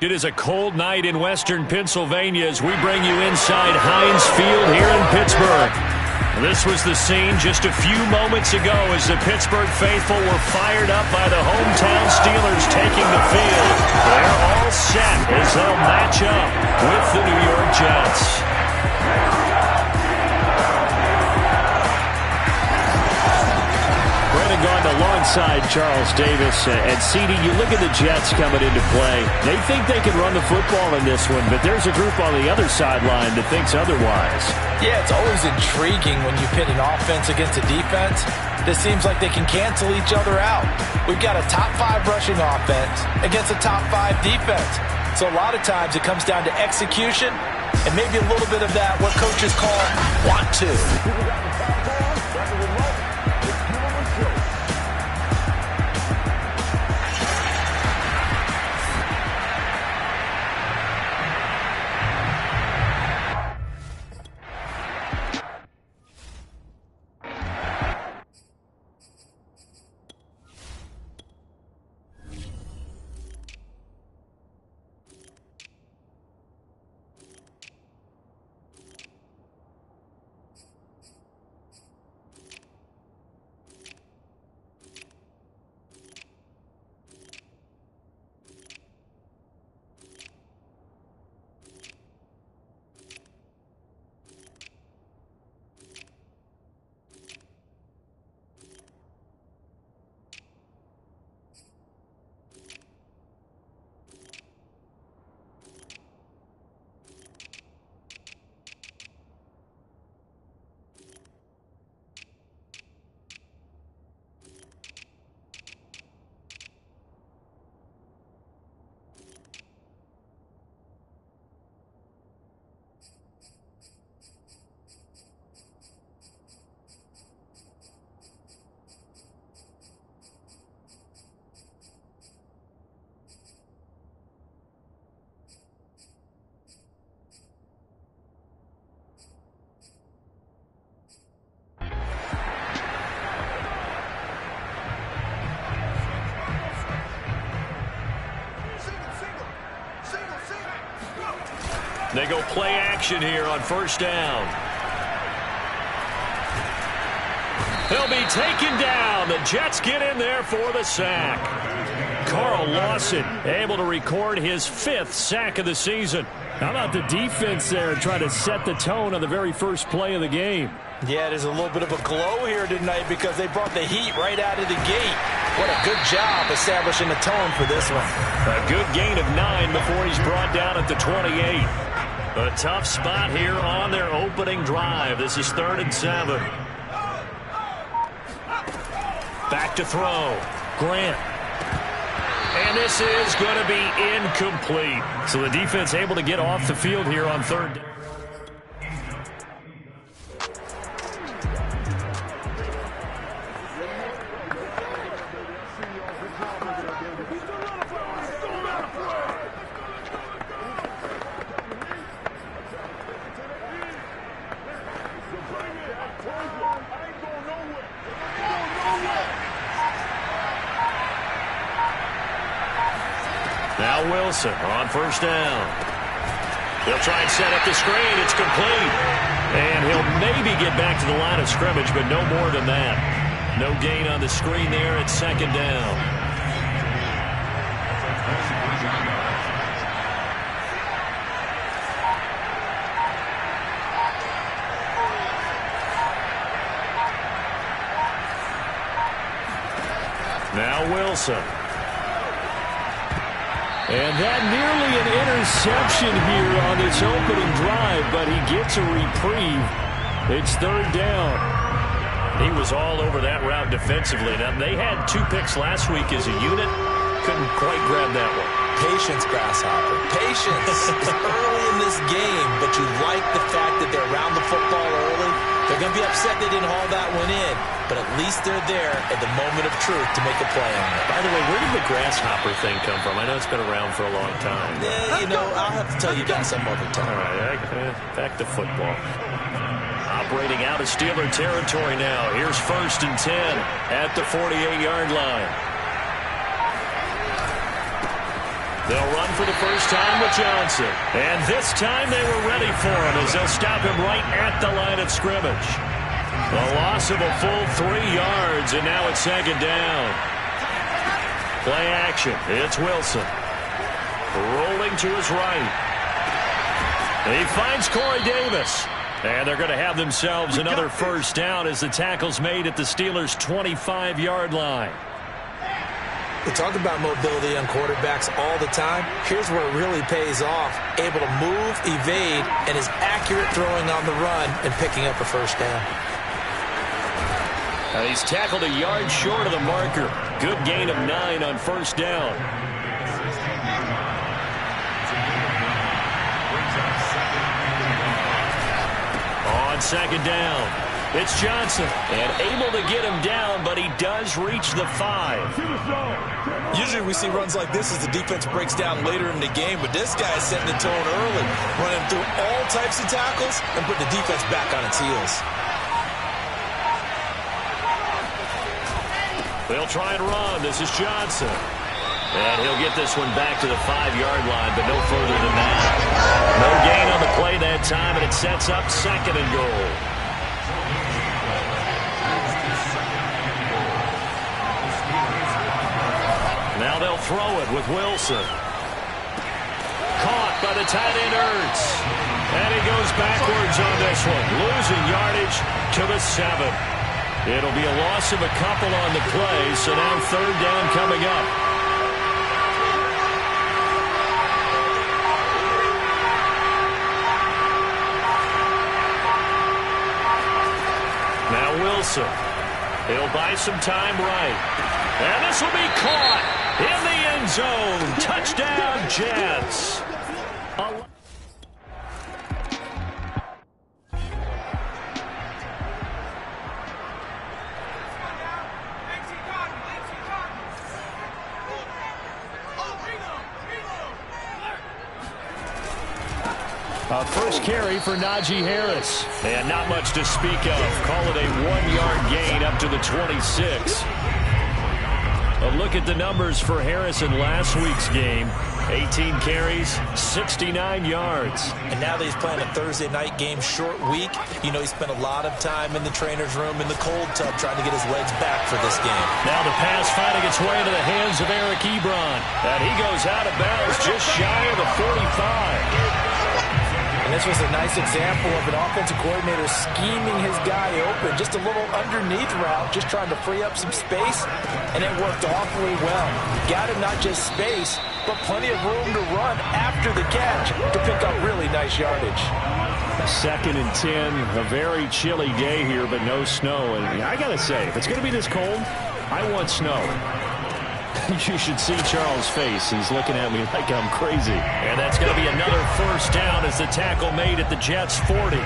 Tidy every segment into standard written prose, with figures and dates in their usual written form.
It is a cold night in western Pennsylvania as we bring you inside Heinz Field here in Pittsburgh. This was the scene just a few moments ago as the Pittsburgh faithful were fired up by the hometown Steelers taking the field. They're all set as they'll match up with the New York Jets. Gone alongside Charles Davis. And CD, you look at the Jets coming into play. They think they can run the football in this one, but there's a group on the other sideline that thinks otherwise. Yeah, it's always intriguing when you pit an offense against a defense. This seems like they can cancel each other out. We've got a top 5 rushing offense against a top 5 defense. So a lot of times it comes down to execution and maybe a little bit of that, what coaches call want to. They go play action here on first down. He'll be taken down. The Jets get in there for the sack. Carl Lawson able to record his 5th sack of the season. How about the defense there trying to set the tone on the very first play of the game? Yeah, there's a little bit of a glow here tonight because they brought the heat right out of the gate. What a good job establishing the tone for this one. A good gain of 9 before he's brought down at the 28. A tough spot here on their opening drive. This is 3rd and 7. Back to throw. Grant. And this is going to be incomplete. So the defense able to get off the field here on 3rd down. Now Wilson on first down. He'll try and set up the screen. It's complete. And he'll maybe get back to the line of scrimmage, but no more than that. No gain on the screen there at 2nd down. Now Wilson. And that nearly an interception here on this opening drive, but he gets a reprieve. It's 3rd down. He was all over that route defensively. Now, they had 2 picks last week as a unit. Couldn't quite grab that one. Patience, Grasshopper. Patience. It's early in this game, but you like the fact that they're around the football early. They're going to be upset they didn't haul that one in, but at least they're there at the moment of truth to make a play on it. By the way, where did the grasshopper thing come from? I know it's been around for a long time. Yeah, you know, I'll have to tell you guys some other time. All right, back to football. Operating out of Steeler territory now. Here's 1st and 10 at the 48-yard line. They'll run for the first time with Johnson. And this time they were ready for him as they'll stop him right at the line of scrimmage. A loss of a full 3 yards, and now it's second down. Play action. It's Wilson. Rolling to his right. He finds Corey Davis. And they're going to have themselves another first down as the tackle's made at the Steelers' 25-yard line. We talk about mobility on quarterbacks all the time. Here's where it really pays off. Able to move, evade, and is accurate throwing on the run and picking up a first down. He's tackled a yard short of the marker. Good gain of 9 on first down. On second down, it's Johnson. And able to get him down, but he does reach the 5. Usually we see runs like this as the defense breaks down later in the game, but this guy is setting the tone early, running through all types of tackles and putting the defense back on its heels. They'll try and run. This is Johnson. And he'll get this one back to the 5-yard line, but no further than that. No gain on the play that time, and it sets up second and goal. Now they'll throw it with Wilson. Caught by the tight end Ertz. And he goes backwards on this one, losing yardage to the 7. It'll be a loss of a couple on the play, so now third down coming up. Now Wilson. He'll buy some time right. And this will be caught in the end zone. Touchdown, Jets. First carry for Najee Harris. And not much to speak of. Call it a 1-yard gain up to the 26. A look at the numbers for Harris in last week's game. 18 carries, 69 yards. And now that he's playing a Thursday night game, short week, you know he spent a lot of time in the trainer's room in the cold tub trying to get his legs back for this game. Now the pass finding its way into the hands of Eric Ebron. And he goes out of bounds just shy of the 45. And this was a nice example of an offensive coordinator scheming his guy open. Just a little underneath route, just trying to free up some space, and it worked awfully well. Got him not just space, but plenty of room to run after the catch to pick up really nice yardage. Second and 10, a very chilly day here, but no snow. And I got to say, if it's going to be this cold, I want snow. You should see Charles' face. He's looking at me like I'm crazy. And that's going to be another first down as the tackle made at the Jets' 40.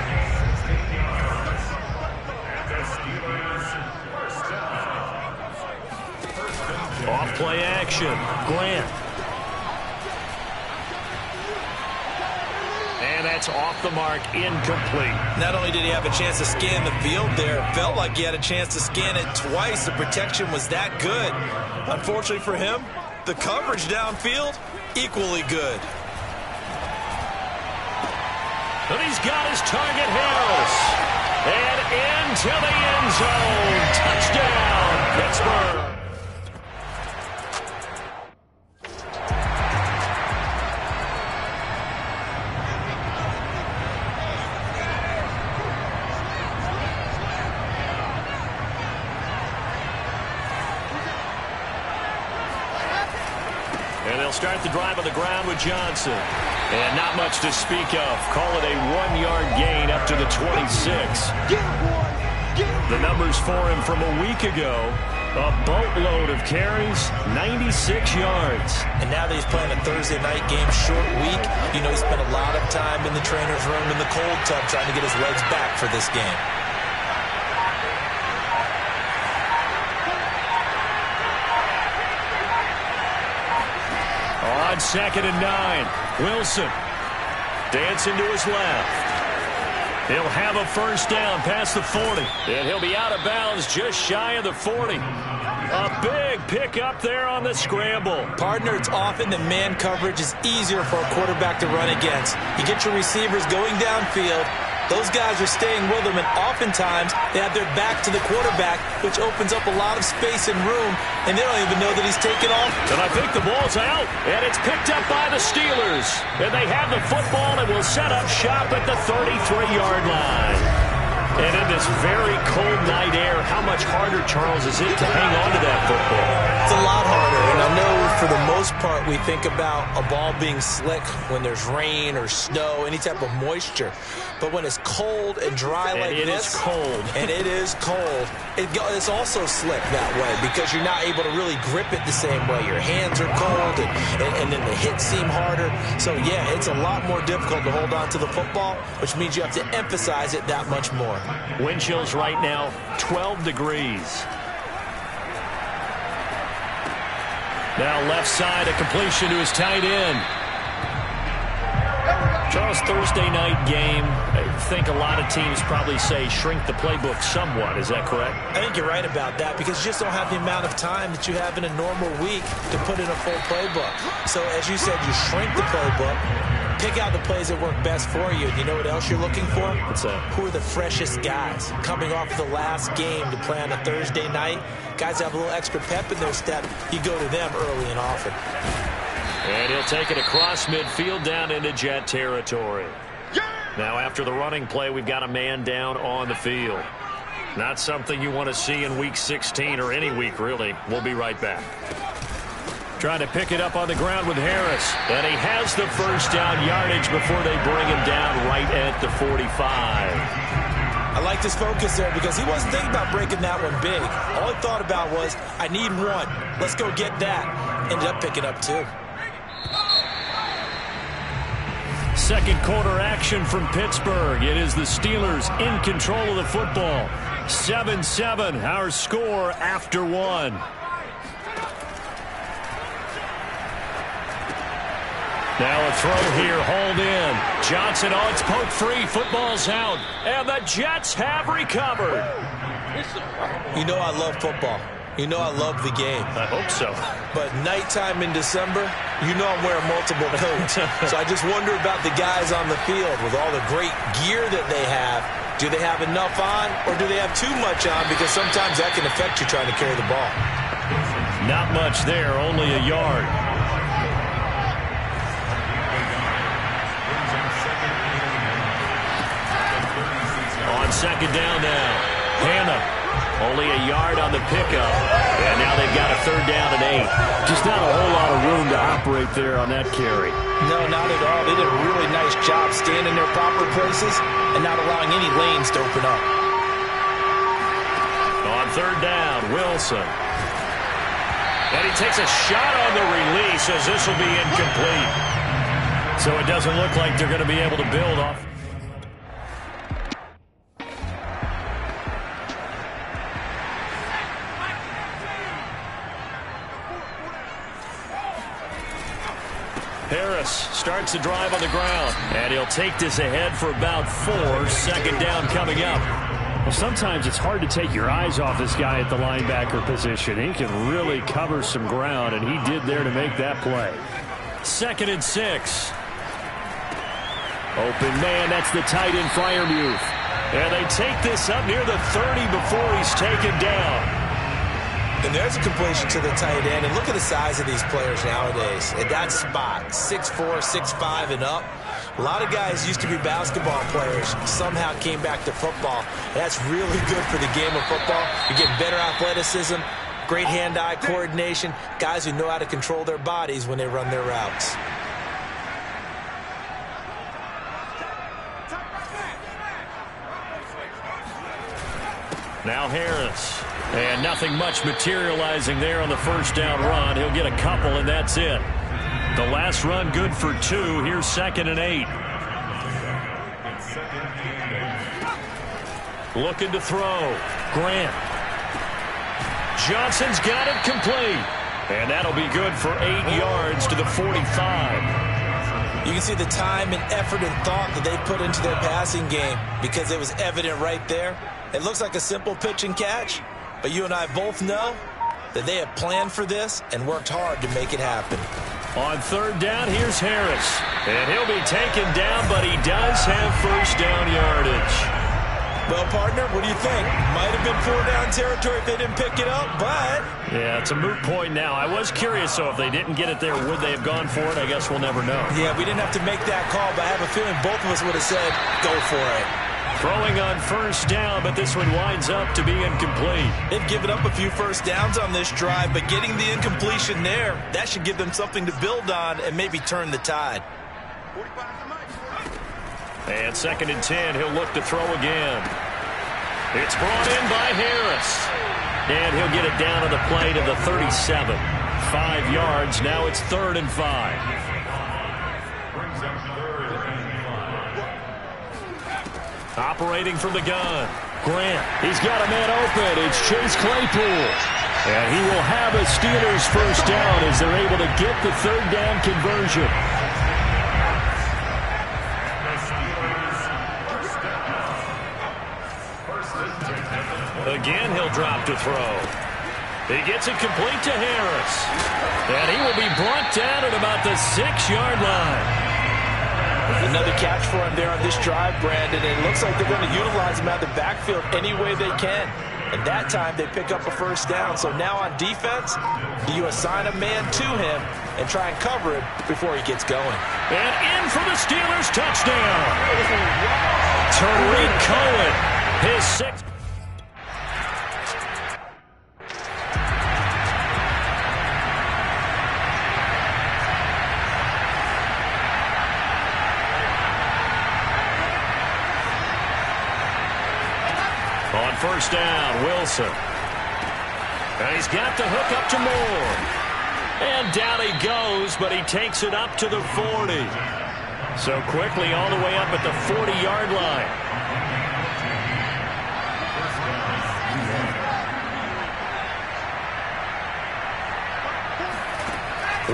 Off play action. Grant. And that's off the mark, incomplete. Not only did he have a chance to scan the field there, it felt like he had a chance to scan it twice. The protection was that good. Unfortunately for him, the coverage downfield, equally good. And he's got his target, Harris. And into the end zone. Touchdown, Pittsburgh. And they'll start the drive on the ground with Johnson. And not much to speak of. Call it a 1-yard gain up to the 26. The numbers for him from a week ago. A boatload of carries, 96 yards. And now that he's playing a Thursday night game, short week, you know he spent a lot of time in the trainer's room in the cold tub trying to get his legs back for this game. On second and 9, Wilson dancing to his left. He'll have a first down past the 40. And he'll be out of bounds just shy of the 40. A big pick up there on the scramble. Partner, it's often the man coverage is easier for a quarterback to run against. You get your receivers going downfield. Those guys are staying with them, and oftentimes they have their back to the quarterback, which opens up a lot of space and room, and they don't even know that he's taken off. And I think the ball's out, and it's picked up by the Steelers. And they have the football and will set up shop at the 33-yard line. And in this very cold night air, how much harder, Charles, is it to hang on to that football? It's a lot harder, and I know for the most part we think about a ball being slick when there's rain or snow, any type of moisture. But when it's cold and dry like this, and it is cold, it's also slick that way because you're not able to really grip it the same way. Your hands are cold, and then the hits seem harder. So, yeah, it's a lot more difficult to hold on to the football, which means you have to emphasize it that much more. Wind chills right now, 12 degrees. Now left side, a completion to his tight end. Charles, Thursday night game, I think a lot of teams probably say shrink the playbook somewhat. Is that correct? I think you're right about that because you just don't have the amount of time that you have in a normal week to put in a full playbook. So, as you said, you shrink the playbook, pick out the plays that work best for you. And you know what else you're looking for? What's that? Who are the freshest guys coming off the last game to play on a Thursday night? Guys have a little extra pep in their step. You go to them early and often. And he'll take it across midfield down into Jet territory. Now after the running play, we've got a man down on the field. Not something you want to see in Week 16 or any week, really. We'll be right back. Trying to pick it up on the ground with Harris. And he has the first down yardage before they bring him down right at the 45. I like this focus there because he wasn't thinking about breaking that one big. All he thought about was, I need one. Let's go get that. Ended up picking up two. Second quarter action from Pittsburgh. It is the Steelers in control of the football. 7-7, our score after one. Now a throw here, hauled in. Johnson, oh, it's poked free. Football's out. And the Jets have recovered. You know I love football. You know I love the game. I hope so. But nighttime in December, you know I'm wearing multiple coats. So I just wonder about the guys on the field with all the great gear that they have. Do they have enough on or do they have too much on? Because sometimes that can affect you trying to carry the ball. Not much there, only a yard. On second down now. Hannah. Only a yard on the pickup. And now they've got a third down and 8. Just not a whole lot of room to operate there on that carry. No, not at all. They did a really nice job staying in their proper places and not allowing any lanes to open up. On third down, Wilson. And he takes a shot on the release as this will be incomplete. So it doesn't look like they're going to be able to build off. Harris starts the drive on the ground, and he'll take this ahead for about 4. Second down coming up. Well, sometimes it's hard to take your eyes off this guy at the linebacker position. He can really cover some ground, and he did there to make that play. 2nd and 6. Open man, that's the tight end, Freiermuth. And they take this up near the 30 before he's taken down. And there's a completion to the tight end. And look at the size of these players nowadays. At that spot, 6'4", 6'5", and up. A lot of guys used to be basketball players, somehow came back to football. That's really good for the game of football. You get better athleticism, great hand-eye coordination, guys who know how to control their bodies when they run their routes. Now Harris. And nothing much materializing there on the first down run. He'll get a couple, and that's it. The last run good for 2. Here's 2nd and 8. Looking to throw. Grant. Johnson's got it complete. And that'll be good for 8 yards to the 45. You can see the time and effort and thought that they put into their passing game because it was evident right there. It looks like a simple pitch and catch, but you and I both know that they have planned for this and worked hard to make it happen. On third down, here's Harris. And he'll be taken down, but he does have first down yardage. Well, partner, what do you think? Might have been 4-down territory if they didn't pick it up, but... Yeah, it's a moot point now. I was curious, so if they didn't get it there, would they have gone for it? I guess we'll never know. Yeah, we didn't have to make that call, but I have a feeling both of us would have said, go for it. Throwing on first down, but this one winds up to be incomplete. They've given up a few first downs on this drive, but getting the incompletion there, that should give them something to build on and maybe turn the tide. And 2nd and 10, he'll look to throw again. It's brought in by Harris. And he'll get it down to the play to the 37. 5 yards, now it's 3rd and 5. Operating from the gun. Grant, he's got a man open. It's Chase Claypool. And he will have a Steelers first down as they're able to get the 3rd down conversion. Again, he'll drop to throw. He gets it complete to Harris. And he will be brought down at about the 6-yard line. Another catch for him there on this drive, Brandon. And it looks like they're going to utilize him out of the backfield any way they can. And that time they pick up a first down. So now on defense, do you assign a man to him and try and cover him before he gets going? And in for the Steelers touchdown. Tariq Cohen, his 6th. On first down, Wilson. And he's got the hook up to Moore. And down he goes, but he takes it up to the 40. So quickly all the way up at the 40-yard line.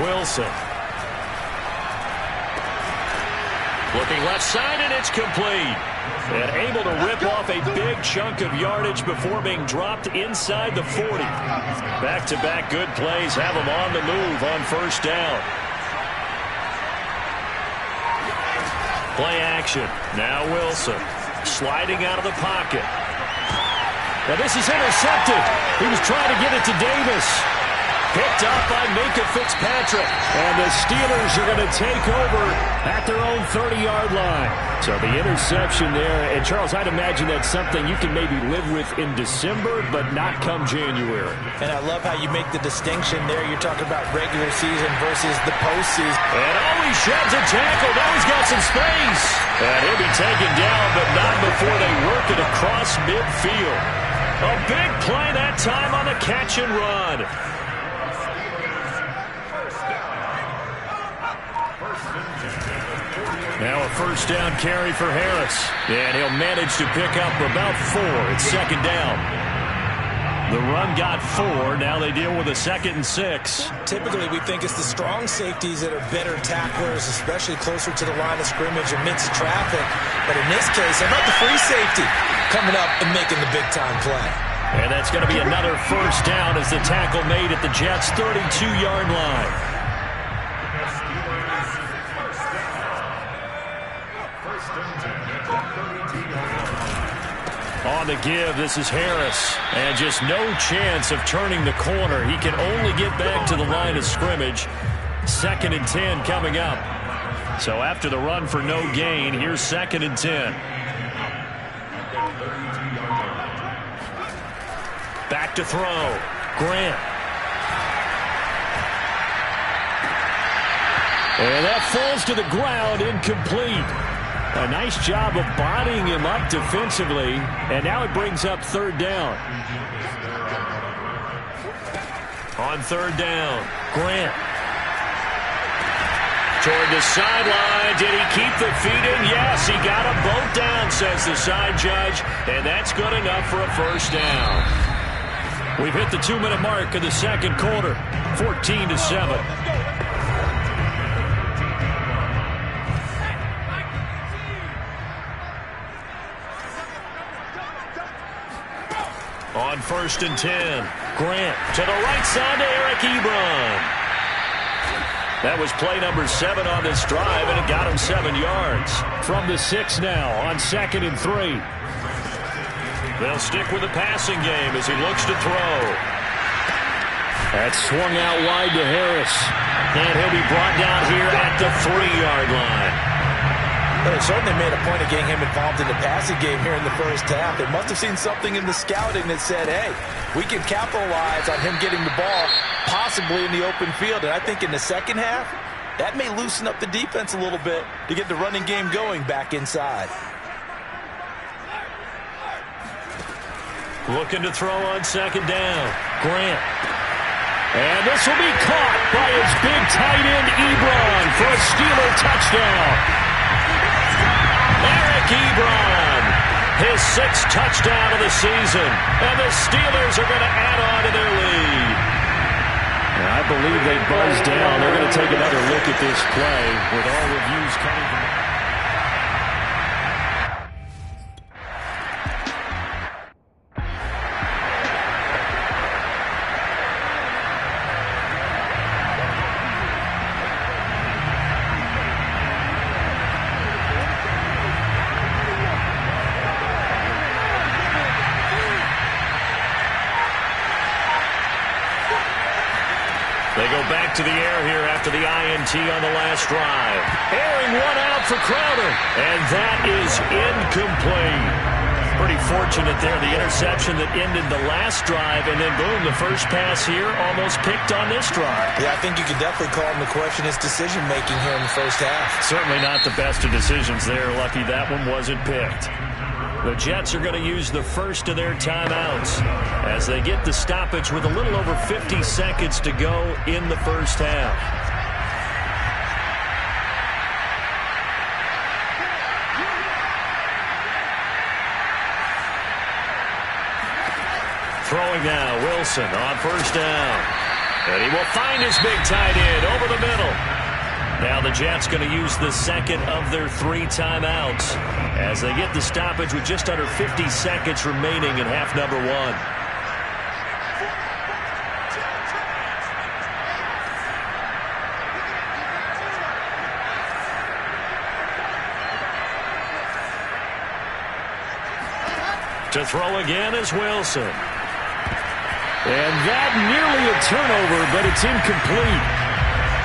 Wilson. Looking left side, and it's complete. And able to rip off a big chunk of yardage before being dropped inside the 40. Back-to-back good plays have him on the move on first down. Play action. Now Wilson sliding out of the pocket. Now this is intercepted. He was trying to get it to Davis. Picked up by Minkah Fitzpatrick. And the Steelers are going to take over at their own 30-yard line. So the interception there. And, Charles, I'd imagine that's something you can maybe live with in December, but not come January. And I love how you make the distinction there. You're talking about regular season versus the postseason. And he sheds a tackle. Now he's got some space. And he'll be taken down, but not before they work it across midfield. A big play that time on the catch and run. Now a first down carry for Harris. And he'll manage to pick up about 4. It's 2nd down. The run got 4. Now they deal with a 2nd and 6. Typically, we think it's the strong safeties that are better tacklers, especially closer to the line of scrimmage amidst traffic. But in this case, how about the free safety coming up and making the big-time play? And that's going to be another first down as the tackle made at the Jets' 32-yard line. On the give, this is Harris. And just no chance of turning the corner. He can only get back to the line of scrimmage. 2nd and 10 coming up. So after the run for no gain, here's 2nd and 10. Back to throw. Grant. And that falls to the ground, incomplete. A nice job of bodying him up defensively, and now it brings up 3rd down. On 3rd down, Grant. Toward the sideline, did he keep the feet in? Yes, he got them both down, says the side judge, and that's good enough for a first down. We've hit the 2-minute mark of the 2nd quarter, 14-7. On 1st and 10, Grant to the right side to Eric Ebron. That was play number 7 on this drive, and it got him 7 yards. From the 6 now on 2nd and 3. They'll stick with the passing game as he looks to throw. That's swung out wide to Harris. And he'll be brought down here at the 3-yard line. Well, they certainly made a point of getting him involved in the passing game here in the first half. They must have seen something in the scouting that said, hey, we can capitalize on him getting the ball possibly in the open field. And I think in the second half, that may loosen up the defense a little bit to get the running game going back inside. Looking to throw on 2nd down. Grant. And this will be caught by his big tight end, Ebron, for a Steeler touchdown. Eric Ebron, his 6th touchdown of the season. And the Steelers are going to add on to their lead. And I believe they buzzed down. They're going to take another look at this play with all reviews coming from. They go back to the air here after the INT on the last drive. Airing one out for Crowder. And that is incomplete. Pretty fortunate there. The interception that ended the last drive. And then, boom, the first pass here almost picked on this drive. Yeah, I think you could definitely call him to question his decision-making here in the first half. Certainly not the best of decisions there. Lucky that one wasn't picked. The Jets are going to use the first of their timeouts as they get the stoppage with a little over 50 seconds to go in the first half. Throwing now, Wilson on 1st down. And he will find his big tight end over the middle. Now the Jets going to use the 2nd of their 3 timeouts as they get the stoppage with just under 50 seconds remaining in half number 1. To throw again is Wilson. And that nearly a turnover, but it's incomplete.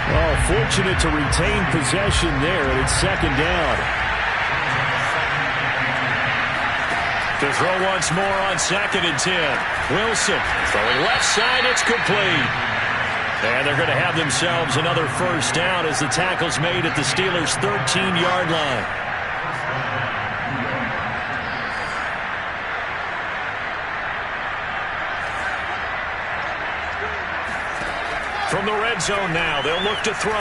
Oh, fortunate to retain possession there, and it's 2nd down. To throw once more on 2nd and 10. Wilson throwing left side, it's complete. And they're going to have themselves another first down as the tackle's made at the Steelers' 13-yard line. From the red zone now, they'll look to throw.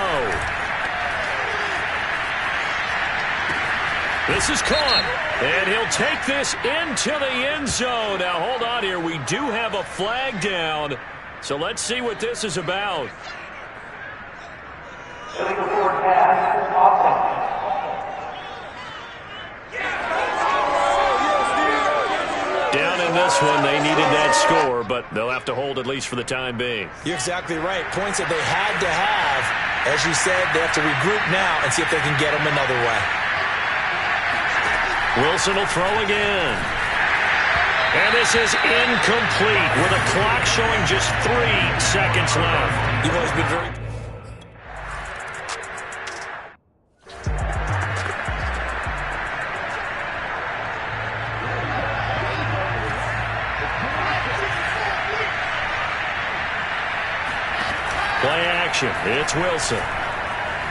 This is caught, and he'll take this into the end zone. Now, hold on here. We do have a flag down, so let's see what this is about. Down in this one, they needed that score, but they'll have to hold at least for the time being. You're exactly right. Points that they had to have. As you said, they have to regroup now and see if they can get them another way. Wilson will throw again. And this is incomplete with a clock showing just 3 seconds left. You've always been very... Play action. It's Wilson.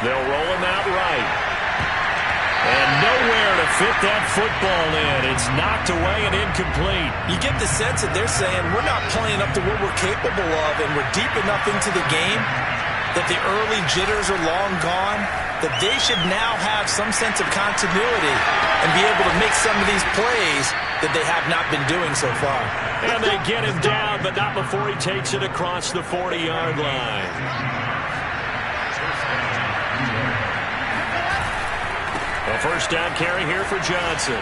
They'll roll him out right. And nowhere to fit that football in. It's knocked away and incomplete. You get the sense that they're saying we're not playing up to what we're capable of, and we're deep enough into the game that the early jitters are long gone, that they should now have some sense of continuity and be able to make some of these plays that they have not been doing so far. And they get him down, but not before he takes it across the 40-yard line. A first down carry here for Johnson.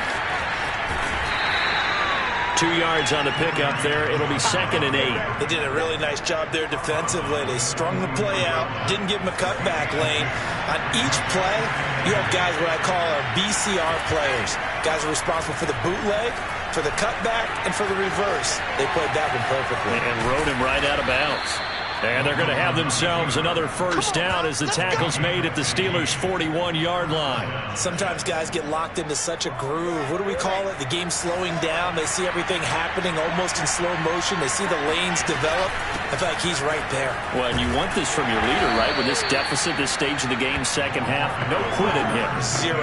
2 yards on the pickup there. It'll be 2nd and 8. They did a really nice job there defensively. They strung the play out, didn't give him a cutback lane. On each play, you have guys what I call our BCR players. Guys are responsible for the bootleg, for the cutback, and for the reverse. They played that one perfectly. And rode him right out of bounds. And they're going to have themselves another first down as the tackle's made at the Steelers' 41-yard line. Sometimes guys get locked into such a groove. What do we call it? The game's slowing down. They see everything happening almost in slow motion. They see the lanes develop. I feel like he's right there. Well, and you want this from your leader, right? With this deficit, this stage of the game, second half, no quit in him. 0.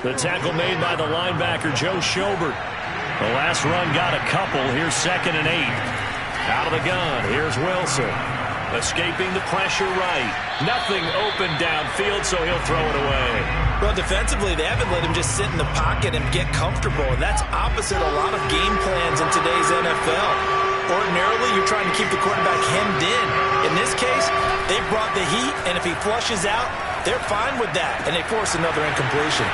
The tackle made by the linebacker, Joe Schobert. The last run got a couple. Here's 2nd and 8. Out of the gun, here's Wilson. Escaping the pressure right. Nothing open downfield, so he'll throw it away. Well, defensively, they haven't let him just sit in the pocket and get comfortable, and that's opposite a lot of game plans in today's NFL. Ordinarily, you're trying to keep the quarterback hemmed in. In this case, they brought the heat, and if he flushes out, they're fine with that, and they force another incompletion.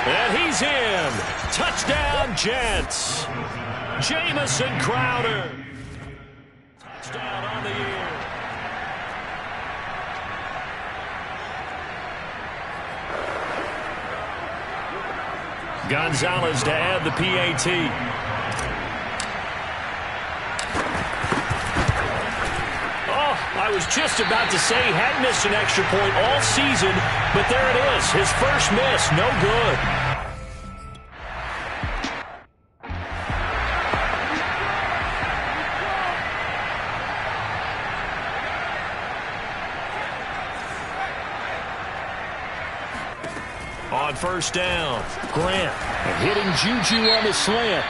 And he's in. Touchdown, Jets. Jamison Crowder. Touchdown on the year. Gonzalez to add the PAT. Oh, I was just about to say he hadn't missed an extra point all season, but there it is. His first miss, no good. On first down, Grant hitting Juju on the slant.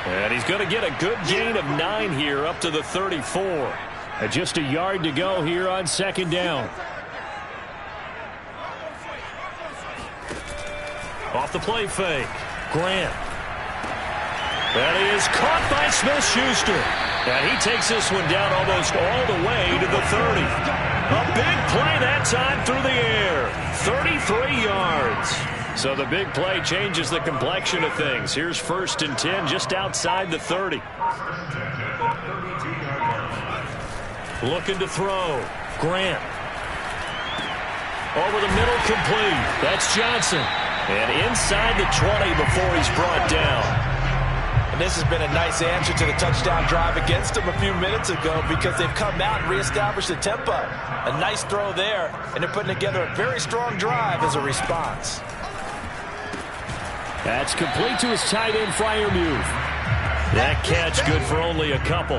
And he's going to get a good gain of 9 here up to the 34. And just a yard to go here on 2nd down. Off the play fake, Grant. And he is caught by Smith-Schuster. And he takes this one down almost all the way to the 30. A big play that time through the air. 33 yards. So the big play changes the complexion of things. Here's 1st and 10 just outside the 30. Looking to throw. Grant. Over the middle, complete. That's Johnson. And inside the 20 before he's brought down. And this has been a nice answer to the touchdown drive against them a few minutes ago because they've come out and reestablished the tempo. A nice throw there, and they're putting together a very strong drive as a response. That's complete to his tight end, Freiermuth. That catch good for only a couple.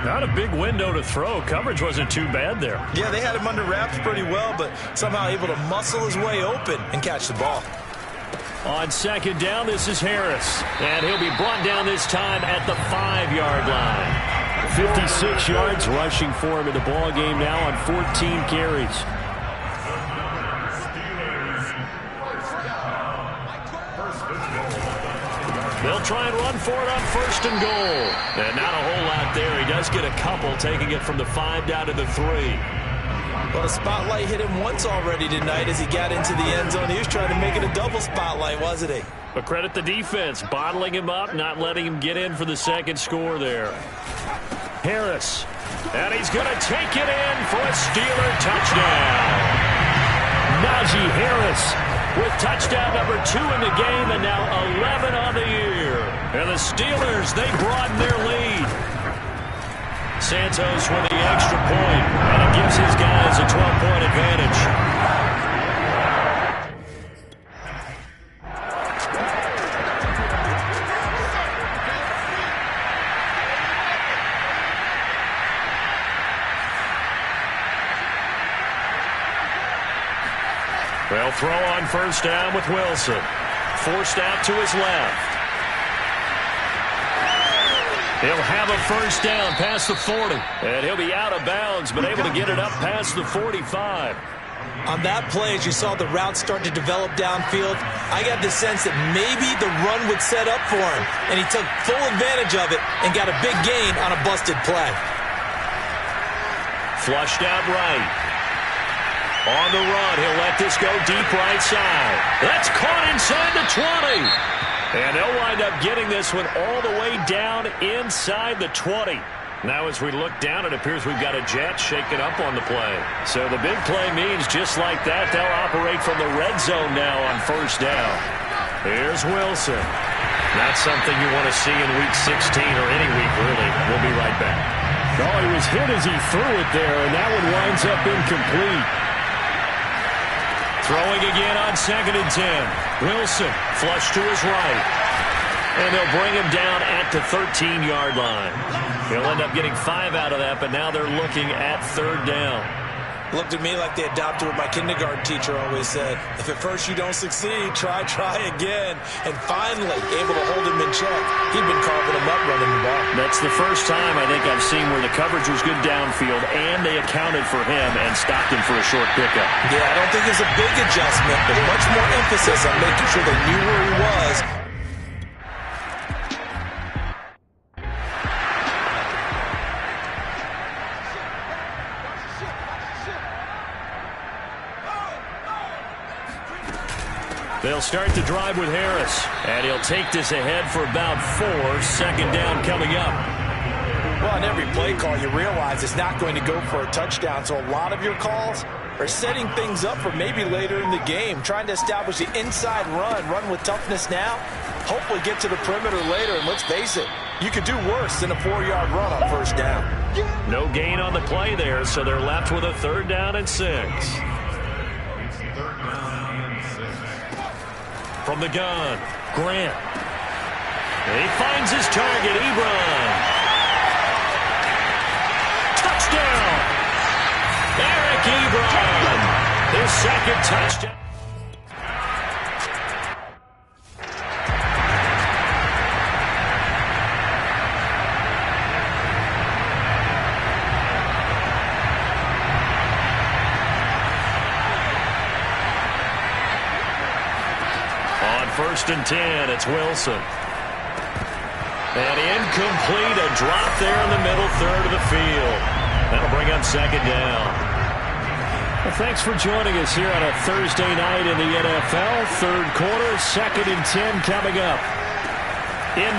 Not a big window to throw. Coverage wasn't too bad there. Yeah, they had him under wraps pretty well, but somehow able to muscle his way open and catch the ball. On 2nd down, this is Harris. And he'll be brought down this time at the 5-yard line. 56 yards rushing for him in the ball game now on 14 carries. They'll try and run for it on 1st and goal. And not a whole lot there. He does get a couple, taking it from the 5 down to the 3. Well, the spotlight hit him once already tonight as he got into the end zone. He was trying to make it a double spotlight, wasn't he? But credit the defense, bottling him up, not letting him get in for the 2nd score there. Harris. And he's going to take it in for a Steeler touchdown. Najee Harris with touchdown number 2 in the game and now 11 on the year. And the Steelers, they broaden their lead. Santos with the extra point, and it gives his guys a 12-point advantage. They'll throw on first down with Wilson. Forced out to his left. He'll have a first down past the 40. And he'll be out of bounds, but able to get it up past the 45. On that play, as you saw the route start to develop downfield, I got the sense that maybe the run would set up for him. And he took full advantage of it and got a big gain on a busted play. Flushed out right. On the run, he'll let this go deep right side. That's caught inside the 20. And they'll wind up getting this one all the way down inside the 20. Now as we look down, it appears we've got a jet shaking up on the play. So the big play means just like that, they'll operate from the red zone now on first down. Here's Wilson. Not something you want to see in Week 16 or any week, really. We'll be right back. Oh, he was hit as he threw it there, and that one winds up incomplete. Throwing again on 2nd and 10. Wilson, flush to his right. And they'll bring him down at the 13-yard line. He'll end up getting 5 out of that, but now they're looking at 3rd down. Looked at me like they adopted what my kindergarten teacher always said. If at first you don't succeed, try again. And finally, able to hold him in check. He'd been carving him up running the ball. That's the first time I think I've seen where the coverage was good downfield, and they accounted for him and stopped him for a short pickup. Yeah, I don't think it's a big adjustment, but much more emphasis on making sure they knew where he was. They'll start the drive with Harris, and he'll take this ahead for about 4. 2nd down coming up. Well, on every play call, you realize it's not going to go for a touchdown, so a lot of your calls are setting things up for maybe later in the game, trying to establish the inside run with toughness now, hopefully get to the perimeter later, and let's face it, you could do worse than a 4-yard run on first down. No gain on the play there, so they're left with a 3rd down and 6. From the gun, Grant. He finds his target, Ebron. Touchdown! Eric Ebron, his 2nd touchdown. On 1st and 10, it's Wilson. And incomplete, a drop there in the middle third of the field. That'll bring up 2nd down. Well, thanks for joining us here on a Thursday night in the NFL. 3rd quarter, 2nd and 10 coming up. And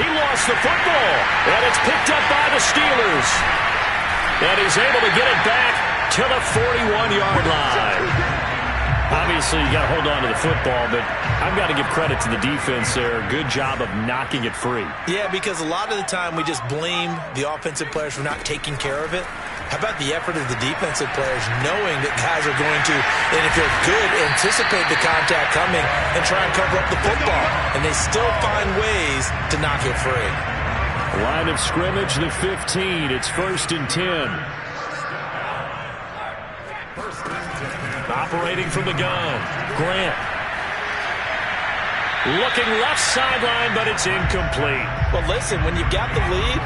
he lost the football. And it's picked up by the Steelers. And he's able to get it back to the 41-yard line. Obviously, you got to hold on to the football, but I've got to give credit to the defense there. Good job of knocking it free. Yeah, because a lot of the time we just blame the offensive players for not taking care of it. How about the effort of the defensive players knowing that guys are going to, and if they're good, anticipate the contact coming and try and cover up the football. And they still find ways to knock it free. Line of scrimmage, the 15. It's 1st and 10. Operating from the gun, Grant. Looking left sideline, but it's incomplete. Well, listen, when you've got the lead,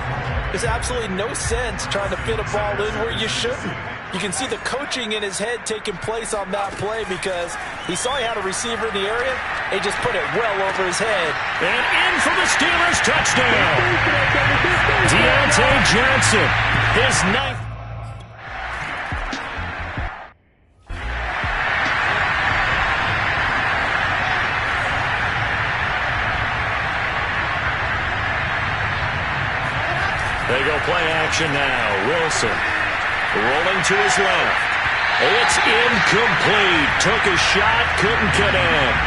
there's absolutely no sense trying to fit a ball in where you shouldn't. You can see the coaching in his head taking place on that play because he saw he had a receiver in the area. He just put it well over his head. And in for the Steelers, touchdown. Deontay Johnson, his 9th. They go play action now. Wilson rolling to his left. It's incomplete. Took a shot, couldn't connect.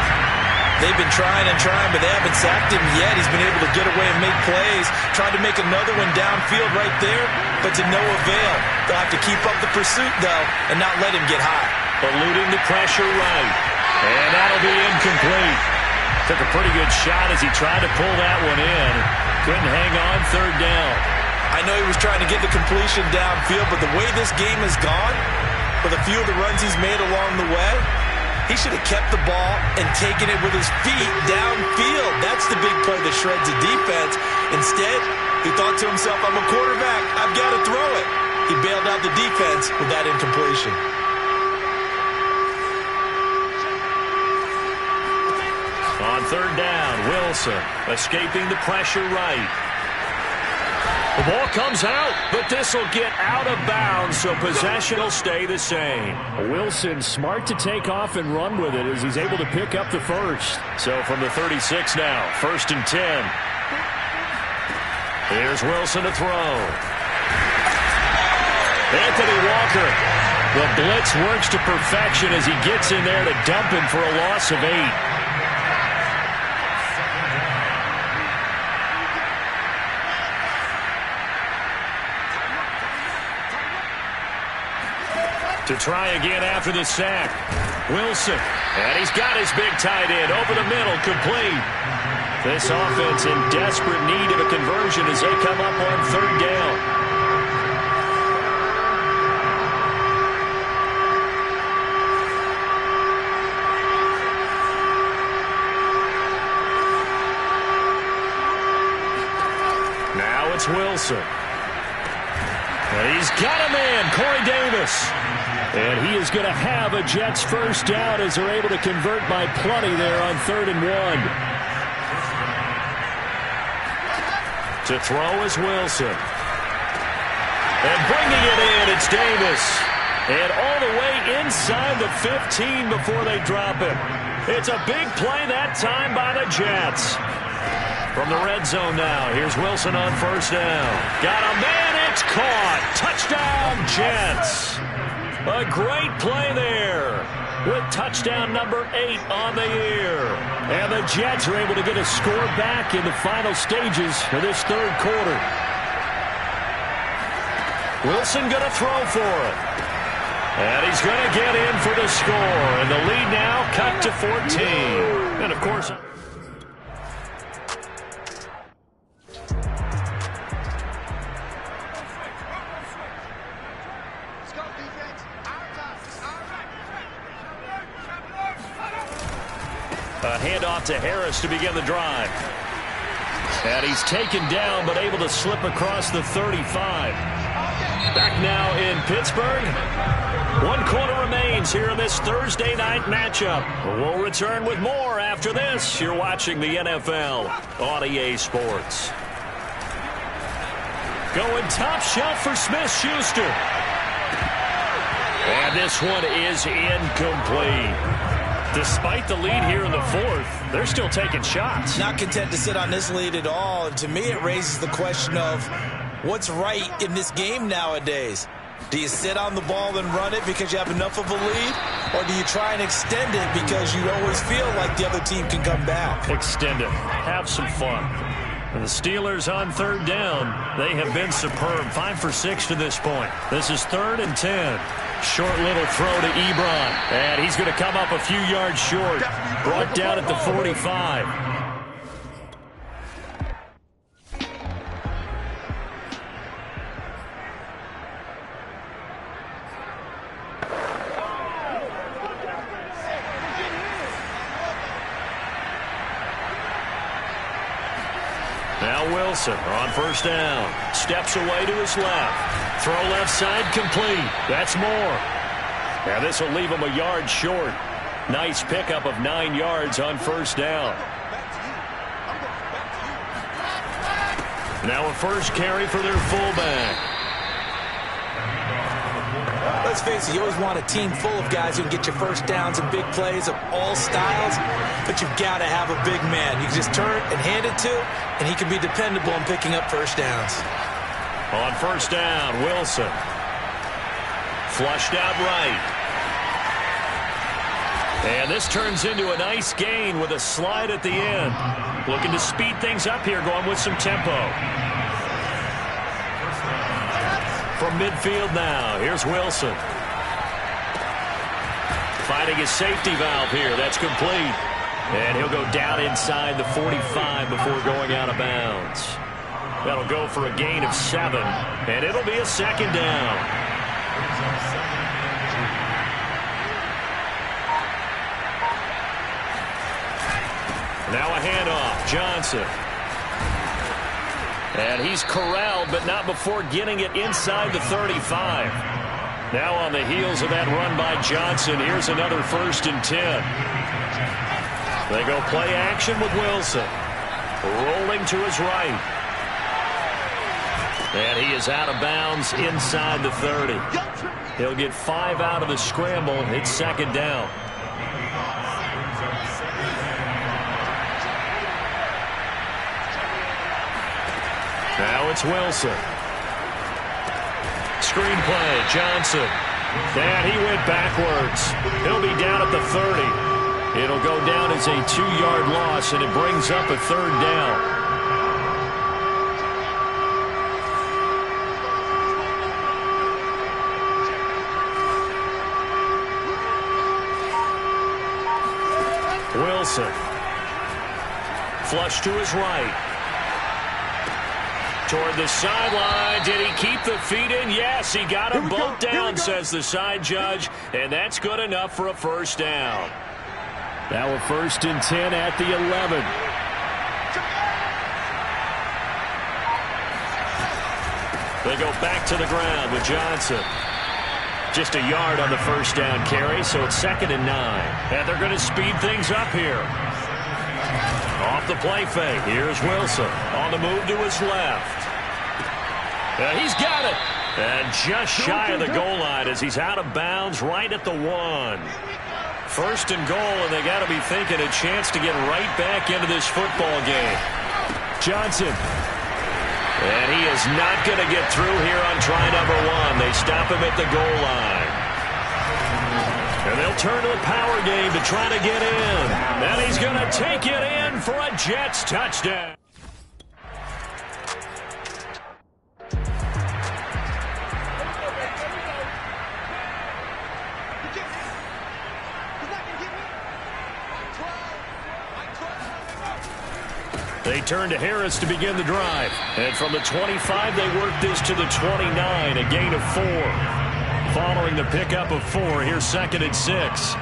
They've been trying and trying, but they haven't sacked him yet. He's been able to get away and make plays. Tried to make another one downfield right there, but to no avail. They'll have to keep up the pursuit, though, and not let him get high. Eluding the pressure right. And that'll be incomplete. Took a pretty good shot as he tried to pull that one in. Couldn't hang on 3rd down. I know he was trying to get the completion downfield, but the way this game has gone, with a few of the runs he's made along the way, he should have kept the ball and taken it with his feet downfield. That's the big play that shreds the defense. Instead, he thought to himself, I'm a quarterback, I've got to throw it. He bailed out the defense with that incompletion. On 3rd down, Wilson escaping the pressure right. The ball comes out, but this will get out of bounds, so possession will stay the same. Wilson smart to take off and run with it as he's able to pick up the first. So from the 36 now, 1st and 10. Here's Wilson to throw. Anthony Walker. The blitz works to perfection as he gets in there to dump him for a loss of 8. To try again after the sack. Wilson. And he's got his big tight end over the middle, complete. This offense in desperate need of a conversion as they come up on 3rd down. Now it's Wilson. And he's got him in, Corey Davis. And he is going to have a Jets first down as they're able to convert by plenty there on 3rd and 1. To throw is Wilson. And bringing it in, it's Davis. And all the way inside the 15 before they drop him. It's a big play that time by the Jets. From the red zone now, here's Wilson on 1st down. Got a man, it's caught. Touchdown, Jets. A great play there with touchdown number 8 on the year. And the Jets are able to get a score back in the final stages of this 3rd quarter. Wilson going to throw for it. And he's going to get in for the score. And the lead now cut to 14. And, of course... A handoff to Harris to begin the drive. And he's taken down but able to slip across the 35. Back now in Pittsburgh. 1 quarter remains here in this Thursday night matchup. We'll return with more after this. You're watching the NFL on EA Sports. Going top shelf for Smith-Schuster. And this one is incomplete. Despite the lead here in the 4th, they're still taking shots. Not content to sit on this lead at all. And to me, it raises the question of what's right in this game nowadays. Do you sit on the ball and run it because you have enough of a lead? Or do you try and extend it because you always feel like the other team can come back? Extend it. Have some fun. And the Steelers on 3rd down. They have been superb. 5 for 6 to this point. This is 3rd and 10. Short little throw to Ebron. And he's going to come up a few yards short. Brought down at the 45. Now Wilson on 1st down. Steps away to his left. Throw left side complete. That's more. Now this will leave him a yard short. Nice pickup of 9 yards on 1st down. Now a first carry for their fullback. Let's face it, you always want a team full of guys who can get you first downs and big plays of all styles, but you've got to have a big man. You can just turn and hand it to, and he can be dependable in picking up first downs. On 1st down, Wilson. Flushed out right. And this turns into a nice gain with a slide at the end. Looking to speed things up here, going with some tempo. From midfield now, here's Wilson. Finding his safety valve here. That's complete. And he'll go down inside the 45 before going out of bounds. That'll go for a gain of 7. And it'll be a 2nd down. Now a handoff. Johnson. And he's corralled, but not before getting it inside the 35. Now on the heels of that run by Johnson, here's another 1st and 10. They go play action with Wilson. Rolling to his right. And he is out of bounds inside the 30. He'll get 5 out of the scramble. It's second down. Now it's Wilson. Screen play, Johnson. And he went backwards. He'll be down at the 30. It'll go down as a 2-yard loss, and it brings up a third down. Wilson. Flush to his right. Toward the sideline. Did he keep the feet in? Yes, he got them both down, says the side judge. And that's good enough for a first down. Now a 1st and 10 at the 11. They go back to the ground with Johnson. Just a yard on the first down carry, so it's 2nd and 9. And they're going to speed things up here. Off the play fake. Here's Wilson on the move to his left. He's got it. And just shy of the goal line as he's out of bounds right at the 1. 1st and goal, and they got to be thinking a chance to get right back into this football game. Johnson. And he is not going to get through here on try number 1. They stop him at the goal line. And they'll turn to the power game to try to get in. And he's going to take it in for a Jets touchdown. They turn to Harris to begin the drive. And from the 25, they work this to the 29, a gain of 4. Following the pickup of 4, here's 2nd and 6.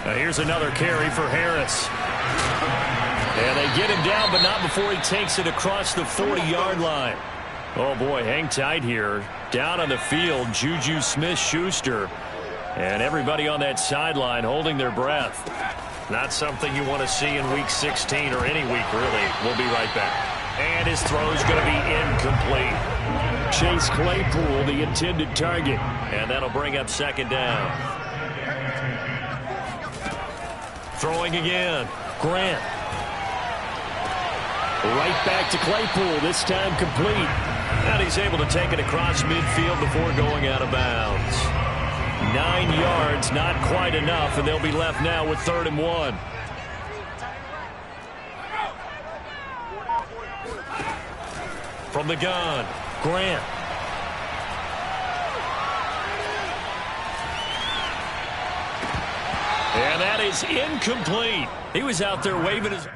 Now here's another carry for Harris. And they get him down, but not before he takes it across the 40-yard line. Oh, boy, hang tight here. Down on the field, Juju Smith-Schuster. And everybody on that sideline holding their breath. Not something you want to see in Week 16 or any week, really. We'll be right back. And his throw is going to be incomplete. Chase Claypool, the intended target. And that'll bring up 2nd down. Throwing again. Grant. Right back to Claypool, this time complete. And he's able to take it across midfield before going out of bounds. 9 yards, not quite enough, and they'll be left now with 3rd and 1. From the gun, Grant. And that is incomplete. He was out there waving his...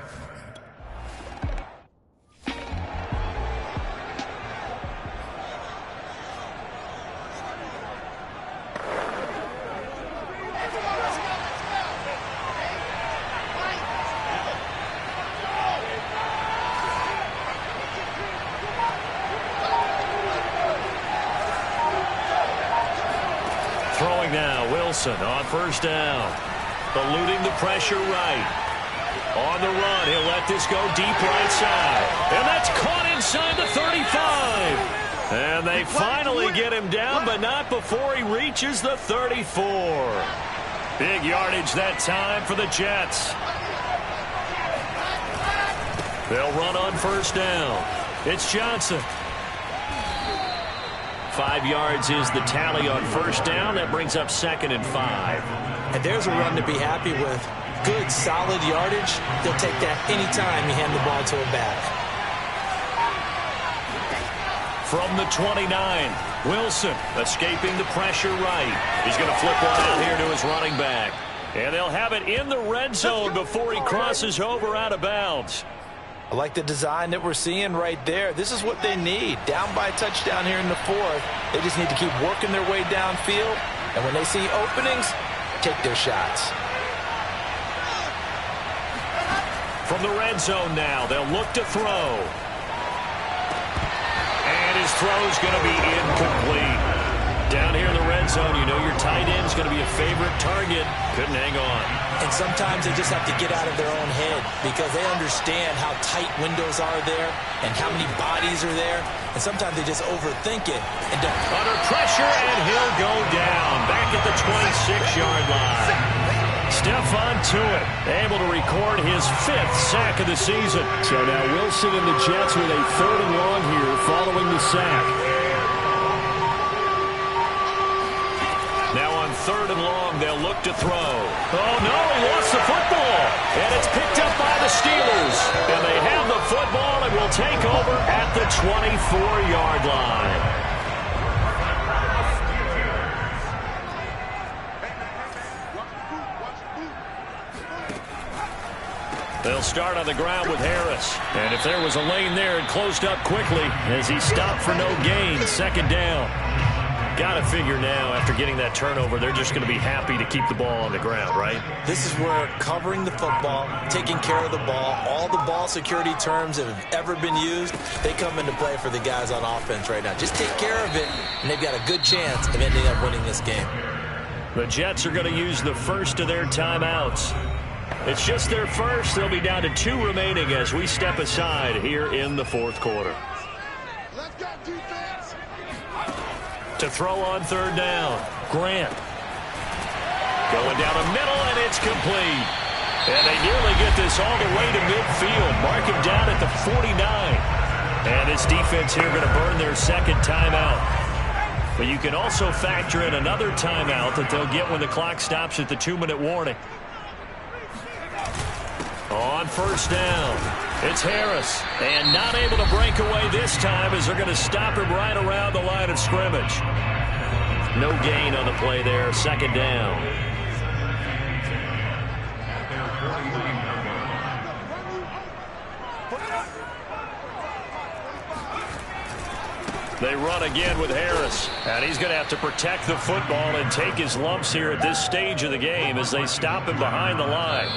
Throwing now, Wilson on 1st down. Eluding the pressure right. On the run, he'll let this go deep right side. And that's caught inside the 35. And they finally get him down, but not before he reaches the 34. Big yardage that time for the Jets. They'll run on 1st down. It's Johnson. 5 yards is the tally on 1st down. That brings up 2nd and 5. And there's a run to be happy with. Good, solid yardage. They'll take that anytime you hand the ball to a back. From the 29, Wilson escaping the pressure right. He's going to flip one out here to his running back. And they'll have it in the red zone before he crosses over out of bounds. I like the design that we're seeing right there. This is what they need. Down by a touchdown here in the 4th. They just need to keep working their way downfield. And when they see openings, take their shots. From the red zone now, they'll look to throw. And his throw is going to be incomplete. Down here in the red zone, you know your tight ends always going to be a favorite target. Couldn't hang on. And sometimes they just have to get out of their own head because they understand how tight windows are there and how many bodies are there. And sometimes they just overthink it. And under pressure, and he'll go down. Back at the 26-yard line. Stephon Tuitt able to record his 5th sack of the season. So now Wilson and the Jets with a 3rd and long here following the sack. Now on 3rd and long, they'll look to throw. Oh, no, he lost the football. And it's picked up by the Steelers. And they have the football and will take over at the 24-yard line. They'll start on the ground with Harris. And if there was a lane there, it closed up quickly as he stopped for no gain. 2nd down. Got to figure now, after getting that turnover, they're just going to be happy to keep the ball on the ground, right? This is where covering the football, taking care of the ball, all the ball security terms that have ever been used, they come into play for the guys on offense right now. Just take care of it, and they've got a good chance of ending up winning this game. The Jets are going to use the first of their timeouts. It's just their first. They'll be down to 2 remaining as we step aside here in the 4th quarter. Let's go, defense. To throw on 3rd down. Grant. Going down the middle, and it's complete. And they nearly get this all the way to midfield. Mark him down at the 49. And this defense here going to burn their 2nd timeout. But you can also factor in another timeout that they'll get when the clock stops at the 2-minute warning. On 1st down, it's Harris. And not able to break away this time as they're going to stop him right around the line of scrimmage. No gain on the play there. 2nd down. They run again with Harris. And he's going to have to protect the football and take his lumps here at this stage of the game as they stop him behind the line.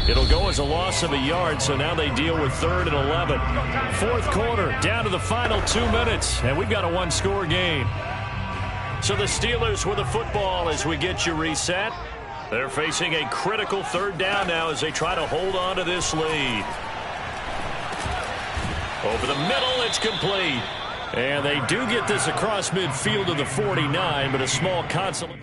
It'll go as a loss of a yard, so now they deal with 3rd and 11. 4th quarter, down to the final 2 minutes, and we've got a 1-score game. So the Steelers with the football as we get you reset. They're facing a critical 3rd down now as they try to hold on to this lead. Over the middle, it's complete. And they do get this across midfield to the 49, but a small consolation.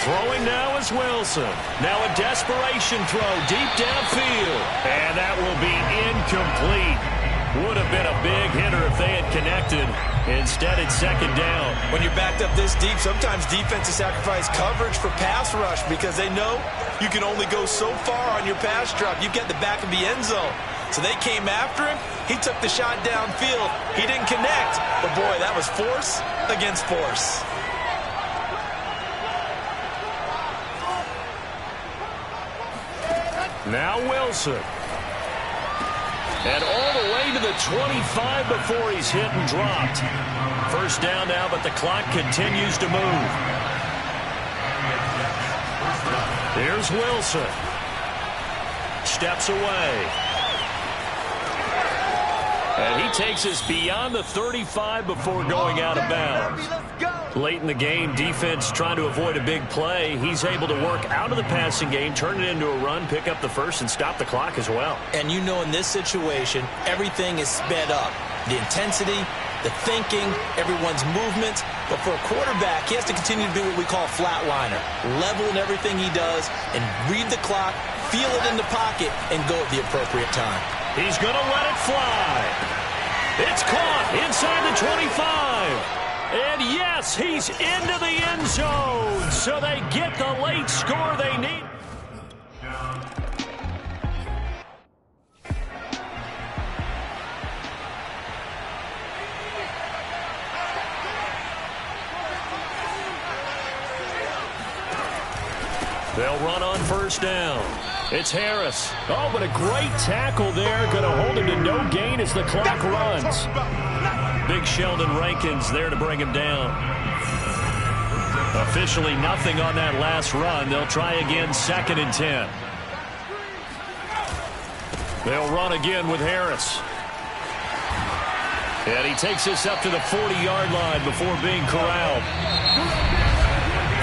Throwing now is Wilson. Now a desperation throw deep downfield. And that will be incomplete. Would have been a big hitter if they had connected. Instead, it's 2nd down. When you're backed up this deep, sometimes defenses sacrifice coverage for pass rush because they know you can only go so far on your pass drop. You get the back of the end zone. So they came after him. He took the shot downfield. He didn't connect. But, boy, that was force against force. Now Wilson. And all the way to the 25 before he's hit and dropped. 1st down now, but the clock continues to move. Here's Wilson. Steps away. And he takes us beyond the 35 before going out of bounds. Late in the game, defense trying to avoid a big play. He's able to work out of the passing game, turn it into a run, pick up the first, and stop the clock as well. And you know in this situation, everything is sped up. The intensity, the thinking, everyone's movements. But for a quarterback, he has to continue to do what we call a flatliner. Level in everything he does and read the clock, feel it in the pocket, and go at the appropriate time. He's going to let it fly. It's caught inside the 25. And yes, he's into the end zone. So they get the late score they need. They'll run on first down. It's Harris. Oh, but a great tackle there. Going to hold him to no gain as the clock runs. Big Sheldon Rankins there to bring him down. Officially nothing on that last run. They'll try again, 2nd and 10. They'll run again with Harris. And he takes us up to the 40-yard line before being corralled.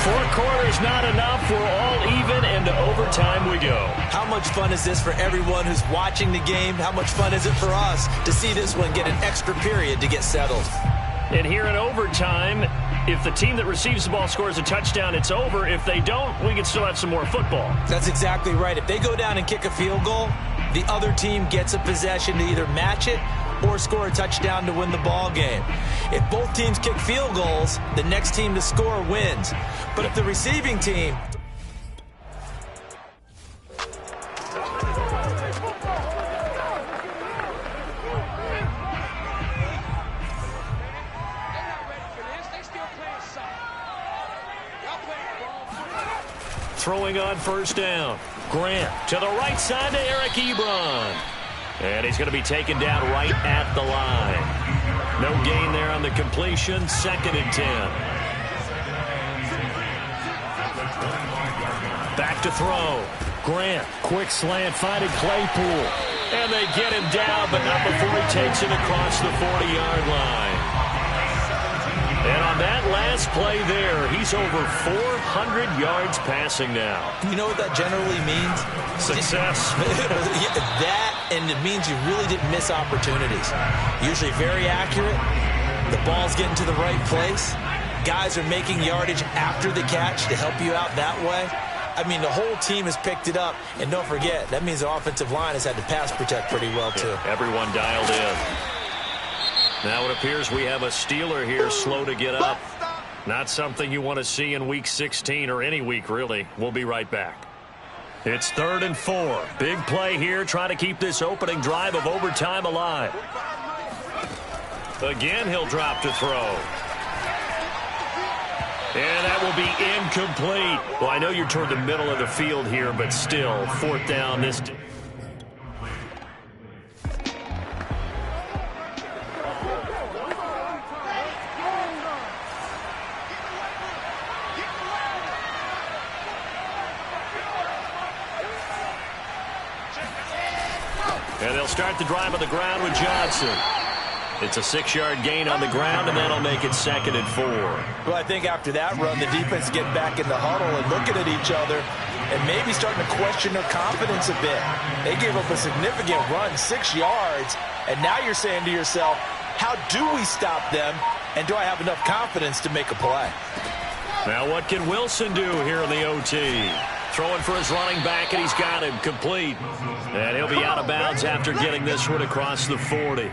4 quarters not enough. We're all even, and to overtime we go. How much fun is this for everyone who's watching the game? How much fun is it for us to see this one get an extra period to get settled? And here in overtime, if the team that receives the ball scores a touchdown, it's over. If they don't, we can still have some more football. That's exactly right. If they go down and kick a field goal, the other team gets a possession to either match it or score a touchdown to win the ball game. If both teams kick field goals, the next team to score wins. But if the receiving team... Throwing on first down. Grant to the right side to Eric Ebron. And he's going to be taken down right at the line. No gain there on the completion. 2nd and 10. Back to throw. Grant. Quick slant, finding Claypool. And they get him down, but not before he takes it across the 40-yard line. And on that last play there, he's over 400 yards passing now. You know what that generally means? Success. That, and it means you really didn't miss opportunities. Usually very accurate. The ball's getting to the right place. Guys are making yardage after the catch to help you out that way. I mean, the whole team has picked it up. And don't forget, that means the offensive line has had to pass protect pretty well, too. Yeah, everyone dialed in. Now it appears we have a Steeler here slow to get up. Not something you want to see in Week 16 or any week, really. We'll be right back. It's 3rd and 4. Big play here, trying to keep this opening drive of overtime alive. Again, he'll drop to throw. And that will be incomplete. Well, I know you're toward the middle of the field here, but still, 4th down. This. And they'll start the drive on the ground with Johnson. It's a 6-yard gain on the ground, and that'll make it 2nd and 4. Well, I think after that run, the defense get back in the huddle and looking at each other and maybe starting to question their confidence a bit. They gave up a significant run, 6 yards, and now you're saying to yourself, how do we stop them, and do I have enough confidence to make a play? Now what can Wilson do here in the OT? Throwing for his running back, and he's got him complete. And he'll be out of bounds after getting this one across the 40.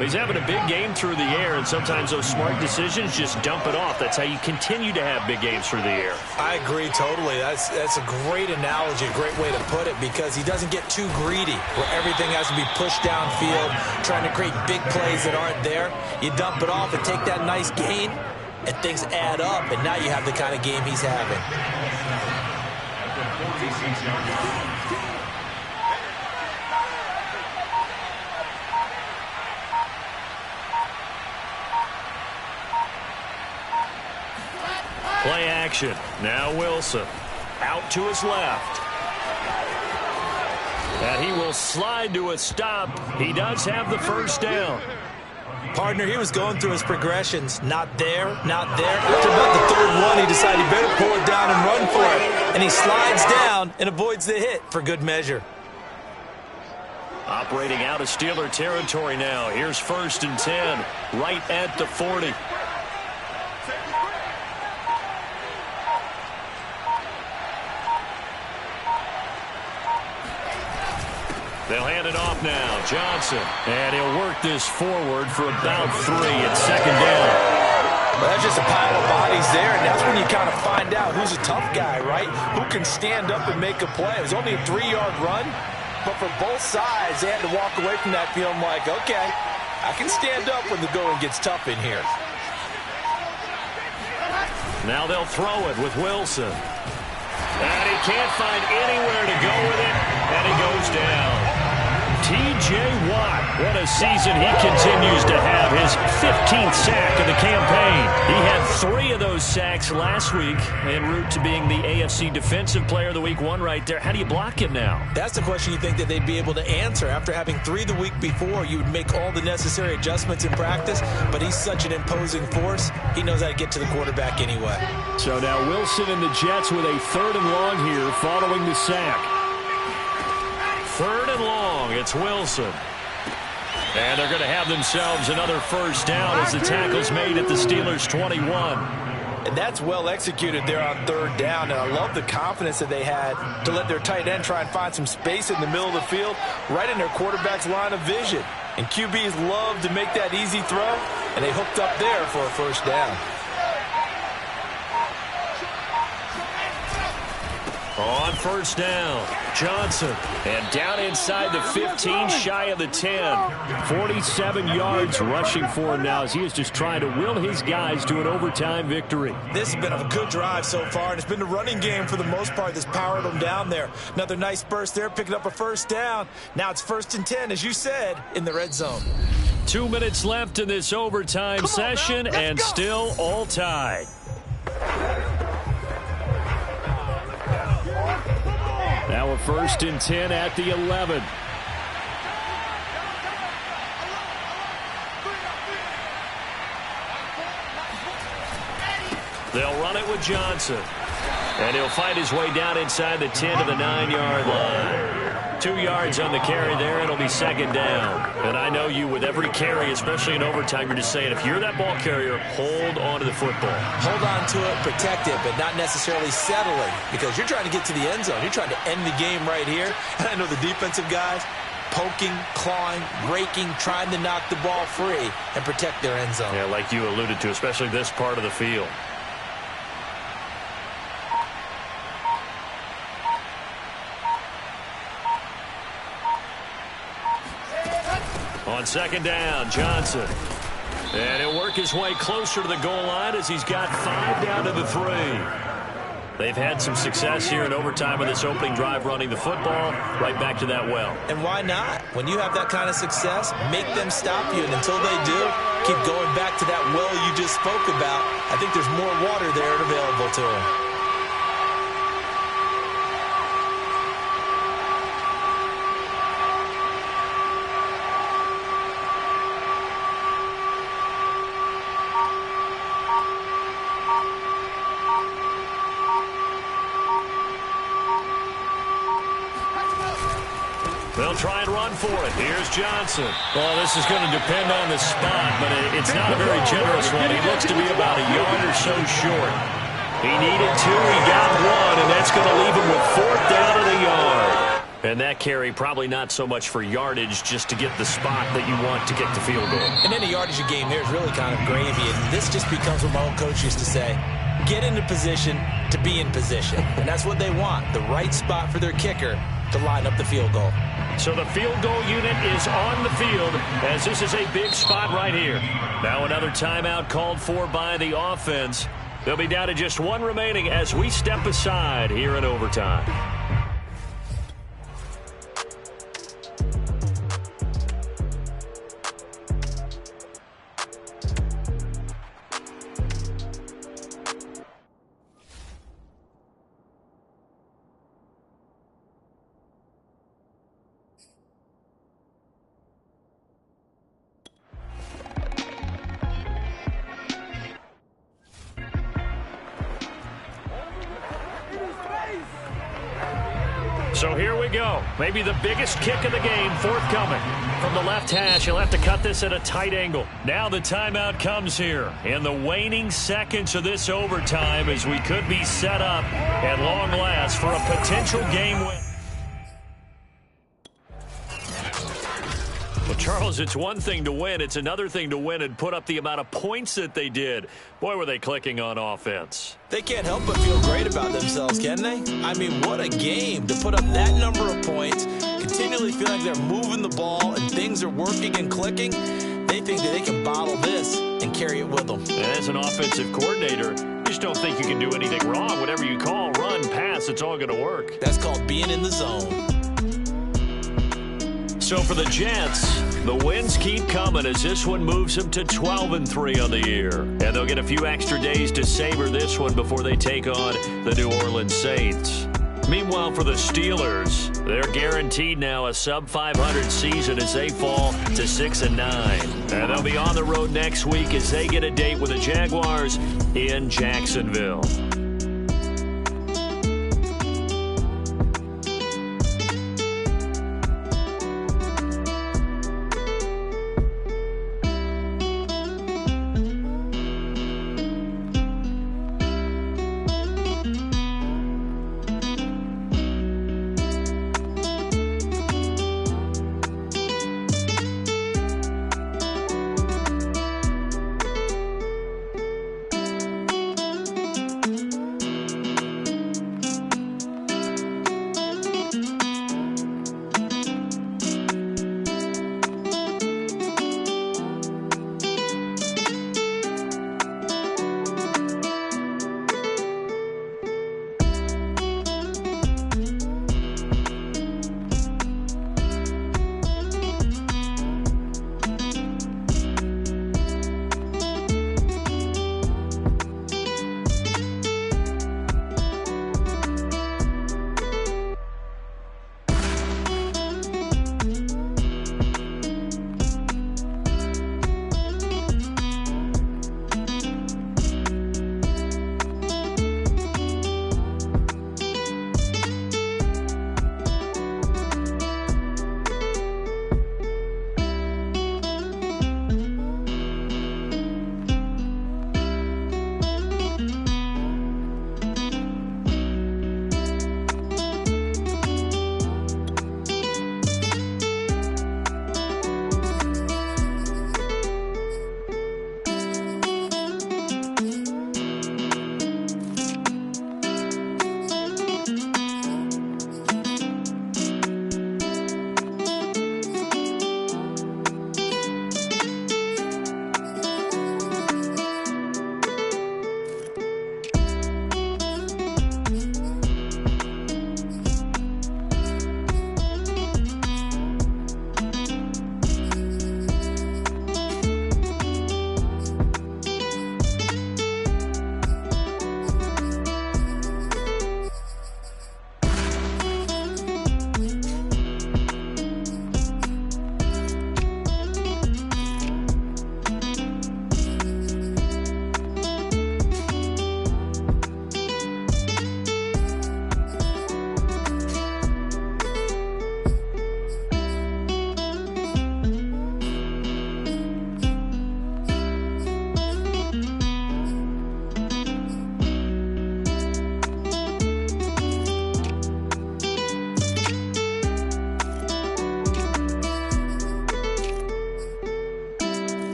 He's having a big game through the air, and sometimes those smart decisions just dump it off. That's how you continue to have big games through the air. I agree totally. That's a great analogy, a great way to put it, because he doesn't get too greedy where everything has to be pushed downfield, trying to create big plays that aren't there. You dump it off and take that nice gain, and things add up, and now you have the kind of game he's having. Play action. Now Wilson. Out to his left. And he will slide to a stop. He does have the first down. Partner, he was going through his progressions. Not there, not there. After about the 3rd one, he decided he better pull it down and run for it. And he slides down and avoids the hit for good measure. Operating out of Steeler territory now. Here's 1st and 10, right at the 40. They'll hand it off now. Johnson. And he'll work this forward for about 3 at 2nd down. Well, that's just a pile of bodies there, and that's when you kind of find out who's a tough guy, right? Who can stand up and make a play. It was only a 3-yard run, but for both sides, they had to walk away from that feeling like, okay, I can stand up when the going gets tough in here. Now they'll throw it with Wilson. And he can't find anywhere to go with it, and he goes down. T.J. Watt, what a season he continues to have. His 15th sack of the campaign. He had 3 of those sacks last week en route to being the AFC Defensive Player of the Week 1 right there. How do you block him now? That's the question you think that they'd be able to answer. After having 3 the week before, you would make all the necessary adjustments in practice, but he's such an imposing force, he knows how to get to the quarterback anyway. So now Wilson and the Jets with a 3rd and long here following the sack. 3rd and long, it's Wilson. And they're going to have themselves another first down as the tackle's made at the Steelers' 21. And that's well executed there on 3rd down. And I love the confidence that they had to let their tight end try and find some space in the middle of the field, right in their quarterback's line of vision. And QBs love to make that easy throw, and they hooked up there for a first down. On first down, Johnson. And down inside the 15, shy of the 10. 47 yards rushing for him now as he is just trying to will his guys to an overtime victory. This has been a good drive so far, and it's been the running game for the most part that's powered them down there. Another nice burst there, picking up a first down. Now it's 1st and 10, as you said, in the red zone. 2 minutes left in this overtime session, and still all tied. Now a 1st and 10 at the 11. They'll run it with Johnson. And he'll fight his way down inside the 10 to the 9-yard line. 2 yards on the carry there. It'll be 2nd down. And I know you, with every carry, especially in overtime, you're just saying, if you're that ball carrier, hold on to the football. Hold on to it, protect it, but not necessarily settling, because you're trying to get to the end zone. You're trying to end the game right here. And I know the defensive guys poking, clawing, breaking, trying to knock the ball free and protect their end zone. Yeah, like you alluded to, especially this part of the field. On 2nd down, Johnson. And he'll work his way closer to the goal line as he's got 5 down to the 3. They've had some success here in overtime with this opening drive running the football right back to that well. And why not? When you have that kind of success, make them stop you. And until they do, keep going back to that well you just spoke about. I think there's more water there available to them. They'll try and run for it. Here's Johnson. Well, this is going to depend on the spot, but it's not a very generous one. He looks to be about a yard or so short. He needed 2. He got 1, and that's going to leave him with 4th down at a yard. And that carry probably not so much for yardage, just to get the spot that you want to get the field goal. And any yardage game there is really kind of gravy, and this just becomes what my own coach used to say. Get into position to be in position. And that's what they want, the right spot for their kicker to line up the field goal. So the field goal unit is on the field as this is a big spot right here. Now another timeout called for by the offense. They'll be down to just 1 remaining as we step aside here in overtime. So here we go. Maybe the biggest kick of the game forthcoming. From the left hash, he'll have to cut this at a tight angle. Now the timeout comes here in the waning seconds of this overtime as we could be set up at long last for a potential game win. Well, Charles, it's one thing to win. It's another thing to win and put up the amount of points that they did. Boy, were they clicking on offense. They can't help but feel great about themselves, can they? I mean, what a game to put up that number of points, continually feeling like they're moving the ball and things are working and clicking. They think that they can bottle this and carry it with them. And as an offensive coordinator, just don't think you can do anything wrong. Whatever you call, run, pass, it's all going to work. That's called being in the zone. So for the Jets, the wins keep coming as this one moves them to 12-3 on the year. And they'll get a few extra days to savor this one before they take on the New Orleans Saints. Meanwhile, for the Steelers, they're guaranteed now a sub-500 season as they fall to 6-9. And they'll be on the road next week as they get a date with the Jaguars in Jacksonville.